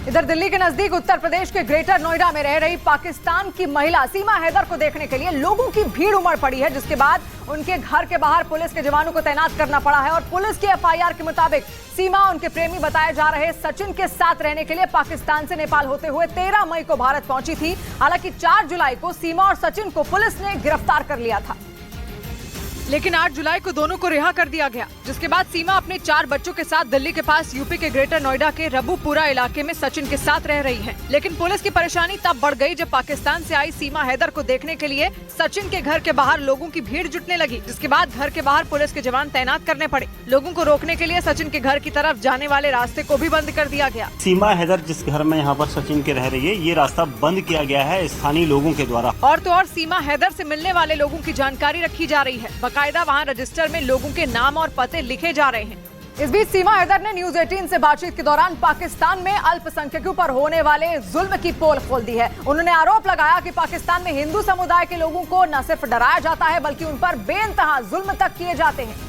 इधर दिल्ली के नजदीक उत्तर प्रदेश के ग्रेटर नोएडा में रह रही पाकिस्तान की महिला सीमा हैदर को देखने के लिए लोगों की भीड़ उमड़ पड़ी है, जिसके बाद उनके घर के बाहर पुलिस के जवानों को तैनात करना पड़ा है। और पुलिस की एफआईआर के मुताबिक सीमा उनके प्रेमी बताए जा रहे सचिन के साथ रहने के लिए पाकिस्तान से नेपाल होते हुए 13 मई को भारत पहुंची थी। हालांकि 4 जुलाई को सीमा और सचिन को पुलिस ने गिरफ्तार कर लिया था, लेकिन 8 जुलाई को दोनों को रिहा कर दिया गया, जिसके बाद सीमा अपने 4 बच्चों के साथ दिल्ली के पास यूपी के ग्रेटर नोएडा के रबूपुरा इलाके में सचिन के साथ रह रही है। लेकिन पुलिस की परेशानी तब बढ़ गई जब पाकिस्तान से आई सीमा हैदर को देखने के लिए सचिन के घर के बाहर लोगों की भीड़ जुटने लगी, जिसके बाद घर के बाहर पुलिस के जवान तैनात करने पड़े। लोगों को रोकने के लिए सचिन के घर की तरफ जाने वाले रास्ते को भी बंद कर दिया गया। सीमा हैदर जिस घर में यहाँ पर सचिन के रह रही है, ये रास्ता बंद किया गया है स्थानीय लोगों के द्वारा। और तो और सीमा हैदर से मिलने वाले लोगों की जानकारी रखी जा रही है, बाकायदा वहाँ रजिस्टर में लोगों के नाम और पते लिखे जा रहे हैं। इस बीच सीमा हैदर ने न्यूज 18 से बातचीत के दौरान पाकिस्तान में अल्पसंख्यकों पर होने वाले जुल्म की पोल खोल दी है। उन्होंने आरोप लगाया कि पाकिस्तान में हिंदू समुदाय के लोगों को न सिर्फ डराया जाता है बल्कि उन पर बेइंतहा जुल्म तक किए जाते हैं।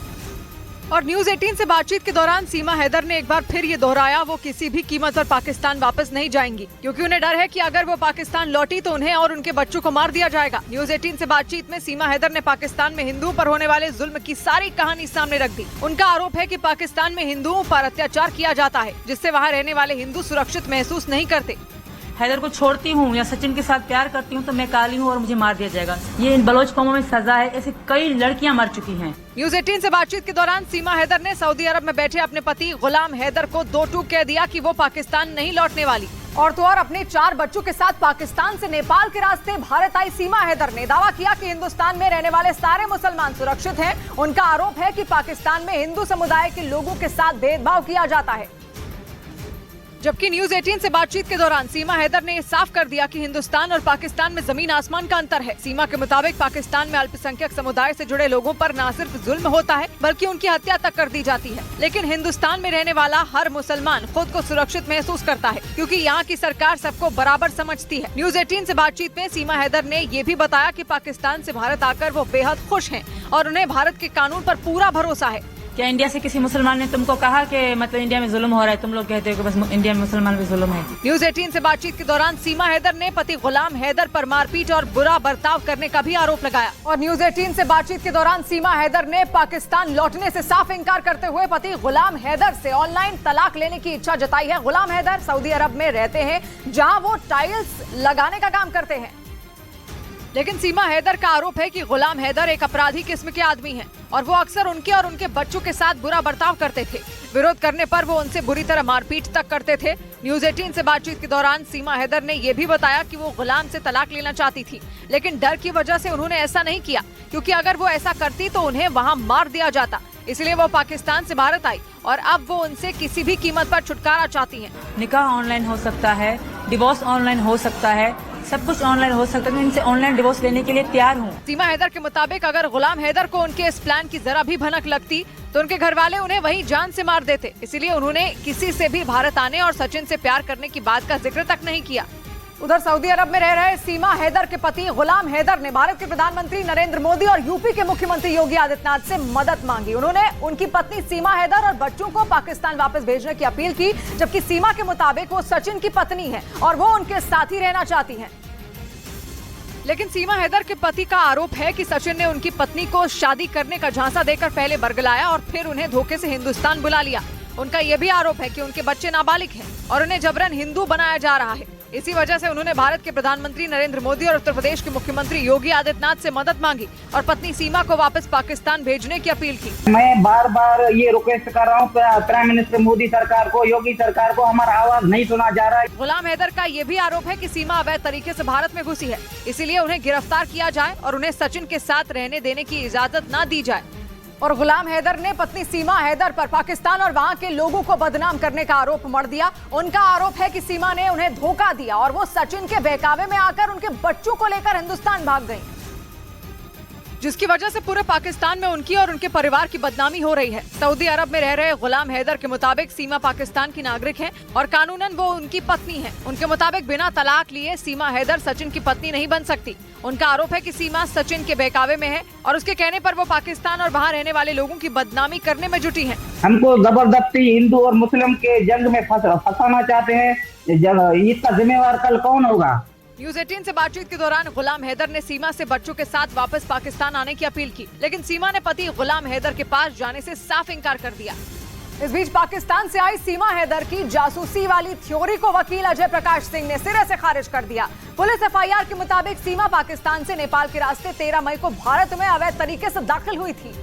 और न्यूज 18 से बातचीत के दौरान सीमा हैदर ने एक बार फिर ये दोहराया, वो किसी भी कीमत पर पाकिस्तान वापस नहीं जाएंगी, क्योंकि उन्हें डर है कि अगर वो पाकिस्तान लौटी तो उन्हें और उनके बच्चों को मार दिया जाएगा। न्यूज 18 से बातचीत में सीमा हैदर ने पाकिस्तान में हिंदुओं पर होने वाले जुल्म की सारी कहानी सामने रख दी। उनका आरोप है कि पाकिस्तान में हिंदुओं पर अत्याचार किया जाता है, जिससे वहाँ रहने वाले हिंदू सुरक्षित महसूस नहीं करते। हैदर को छोड़ती हूँ या सचिन के साथ प्यार करती हूँ तो मैं काली हूँ और मुझे मार दिया जाएगा। ये इन बलोच कौमों में सजा है, ऐसे कई लड़कियाँ मर चुकी हैं। न्यूज 18 से बातचीत के दौरान सीमा हैदर ने सऊदी अरब में बैठे अपने पति गुलाम हैदर को 2 टूक कह दिया कि वो पाकिस्तान नहीं लौटने वाली। और तो और अपने 4 बच्चों के साथ पाकिस्तान से नेपाल के रास्ते भारत आई सीमा हैदर ने दावा किया कि हिंदुस्तान में रहने वाले सारे मुसलमान सुरक्षित हैं। उनका आरोप है कि पाकिस्तान में हिंदू समुदाय के लोगों के साथ भेदभाव किया जाता है। जबकि न्यूज 18 से बातचीत के दौरान सीमा हैदर ने साफ कर दिया कि हिंदुस्तान और पाकिस्तान में जमीन आसमान का अंतर है। सीमा के मुताबिक पाकिस्तान में अल्पसंख्यक समुदाय से जुड़े लोगों पर न सिर्फ जुल्म होता है बल्कि उनकी हत्या तक कर दी जाती है, लेकिन हिंदुस्तान में रहने वाला हर मुसलमान खुद को सुरक्षित महसूस करता है, क्योंकि यहाँ की सरकार सबको बराबर समझती है। न्यूज 18 से बातचीत में सीमा हैदर ने ये भी बताया कि पाकिस्तान से भारत आकर वो बेहद खुश हैं और उन्हें भारत के कानून पर पूरा भरोसा है। क्या इंडिया से किसी मुसलमान ने तुमको कहा कि मतलब इंडिया में जुल्म हो रहा है? तुम लोग कहते हो कि बस इंडिया में मुसलमान भी जुल्म है। न्यूज 18 से बातचीत के दौरान सीमा हैदर ने पति गुलाम हैदर पर मारपीट और बुरा बर्ताव करने का भी आरोप लगाया। और न्यूज 18 से बातचीत के दौरान सीमा हैदर ने पाकिस्तान लौटने से साफ इंकार करते हुए पति गुलाम हैदर से ऑनलाइन तलाक लेने की इच्छा जताई है। गुलाम हैदर सऊदी अरब में रहते हैं, जहाँ वो टाइल्स लगाने का काम करते हैं। लेकिन सीमा हैदर का आरोप है कि गुलाम हैदर एक अपराधी किस्म के आदमी हैं और वो अक्सर उनके और उनके बच्चों के साथ बुरा बर्ताव करते थे। विरोध करने पर वो उनसे बुरी तरह मारपीट तक करते थे। न्यूज 18 से बातचीत के दौरान सीमा हैदर ने यह भी बताया कि वो गुलाम से तलाक लेना चाहती थी, लेकिन डर की वजह से उन्होंने ऐसा नहीं किया, क्योंकि अगर वो ऐसा करती तो उन्हें वहाँ मार दिया जाता। इसलिए वो पाकिस्तान से भारत आई और अब वो उनसे किसी भी कीमत पर छुटकारा चाहती हैं। निकाह ऑनलाइन हो सकता है, डिवोर्स ऑनलाइन हो सकता है, सब कुछ ऑनलाइन हो सकता है। मैं इनसे ऑनलाइन डिवोर्स लेने के लिए तैयार हूँ। सीमा हैदर के मुताबिक अगर गुलाम हैदर को उनके इस प्लान की जरा भी भनक लगती तो उनके घर वाले उन्हें वहीं जान से मार देते। इसीलिए उन्होंने किसी से भी भारत आने और सचिन से प्यार करने की बात का जिक्र तक नहीं किया। उधर सऊदी अरब में रह रहे सीमा हैदर के पति गुलाम हैदर ने भारत के प्रधानमंत्री नरेंद्र मोदी और यूपी के मुख्यमंत्री योगी आदित्यनाथ से मदद मांगी। उन्होंने उनकी पत्नी सीमा हैदर और बच्चों को पाकिस्तान वापस भेजने की अपील की, जबकि सीमा के मुताबिक वो सचिन की पत्नी है और वो उनके साथ ही रहना चाहती हैं। लेकिन सीमा हैदर के पति का आरोप है कि सचिन ने उनकी पत्नी को शादी करने का झांसा देकर पहले बरगलाया और फिर उन्हें धोखे से हिंदुस्तान बुला लिया। उनका यह भी आरोप है कि उनके बच्चे नाबालिग हैं और उन्हें जबरन हिंदू बनाया जा रहा है। इसी वजह से उन्होंने भारत के प्रधानमंत्री नरेंद्र मोदी और उत्तर प्रदेश के मुख्यमंत्री योगी आदित्यनाथ से मदद मांगी और पत्नी सीमा को वापस पाकिस्तान भेजने की अपील की। मैं बार बार ये रिक्वेस्ट कर रहा हूँ प्राइम मिनिस्टर मोदी सरकार को, योगी सरकार को, हमारा आवाज नहीं सुना जा रहा है। गुलाम हैदर का ये भी आरोप है कि सीमा अवैध तरीके से भारत में घुसी है, इसीलिए उन्हें गिरफ्तार किया जाए और उन्हें सचिन के साथ रहने देने की इजाजत न दी जाए। और गुलाम हैदर ने पत्नी सीमा हैदर पर पाकिस्तान और वहां के लोगों को बदनाम करने का आरोप मढ़ दिया। उनका आरोप है कि सीमा ने उन्हें धोखा दिया और वो सचिन के बहकावे में आकर उनके बच्चों को लेकर हिंदुस्तान भाग गई। जिसकी वजह से पूरे पाकिस्तान में उनकी और उनके परिवार की बदनामी हो रही है। सऊदी अरब में रह रहे गुलाम हैदर के मुताबिक सीमा पाकिस्तान की नागरिक है और कानूनन वो उनकी पत्नी है। उनके मुताबिक बिना तलाक लिए सीमा हैदर सचिन की पत्नी नहीं बन सकती। उनका आरोप है कि सीमा सचिन के बहकावे में है और उसके कहने पर वो पाकिस्तान और वहाँ रहने वाले लोगों की बदनामी करने में जुटी है। हमको जबरदस्ती हिंदू और मुस्लिम के जंग में फंसाना चाहते हैं। इसका जिम्मेवार कल कौन होगा? न्यूज 18 से बातचीत के दौरान गुलाम हैदर ने सीमा से बच्चों के साथ वापस पाकिस्तान आने की अपील की, लेकिन सीमा ने पति गुलाम हैदर के पास जाने से साफ इनकार कर दिया। इस बीच पाकिस्तान से आई सीमा हैदर की जासूसी वाली थ्योरी को वकील अजय प्रकाश सिंह ने सिरे से खारिज कर दिया। पुलिस एफआईआर के मुताबिक सीमा पाकिस्तान से नेपाल के रास्ते 13 मई को भारत में अवैध तरीके से दाखिल हुई थी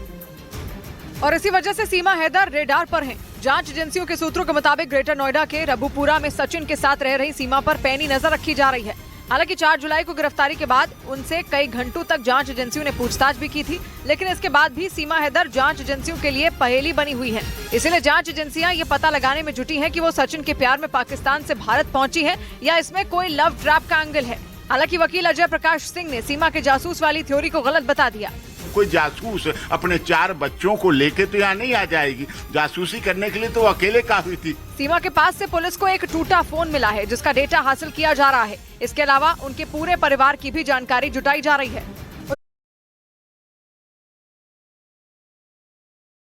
और इसी वजह से सीमा हैदर रेडार पर हैं। जांच एजेंसियों के सूत्रों के मुताबिक ग्रेटर नोएडा के रबुपुरा में सचिन के साथ रह रही सीमा पर पैनी नजर रखी जा रही है। हालांकि 4 जुलाई को गिरफ्तारी के बाद उनसे कई घंटों तक जांच एजेंसियों ने पूछताछ भी की थी, लेकिन इसके बाद भी सीमा हैदर जांच एजेंसियों के लिए पहेली बनी हुई है। इसीलिए जांच एजेंसियां ये पता लगाने में जुटी हैं कि वो सचिन के प्यार में पाकिस्तान से भारत पहुंची है या इसमें कोई लव ट्रैप का एंगल है। हालांकि वकील अजय प्रकाश सिंह ने सीमा के जासूस वाली थ्योरी को गलत बता दिया। कोई जासूस अपने 4 बच्चों को लेके तो यहाँ नहीं आ जाएगी। जासूसी करने के लिए तो अकेले काफी थी। सीमा के पास से पुलिस को एक टूटा फोन मिला है जिसका डेटा हासिल किया जा रहा है। इसके अलावा उनके पूरे परिवार की भी जानकारी जुटाई जा रही है।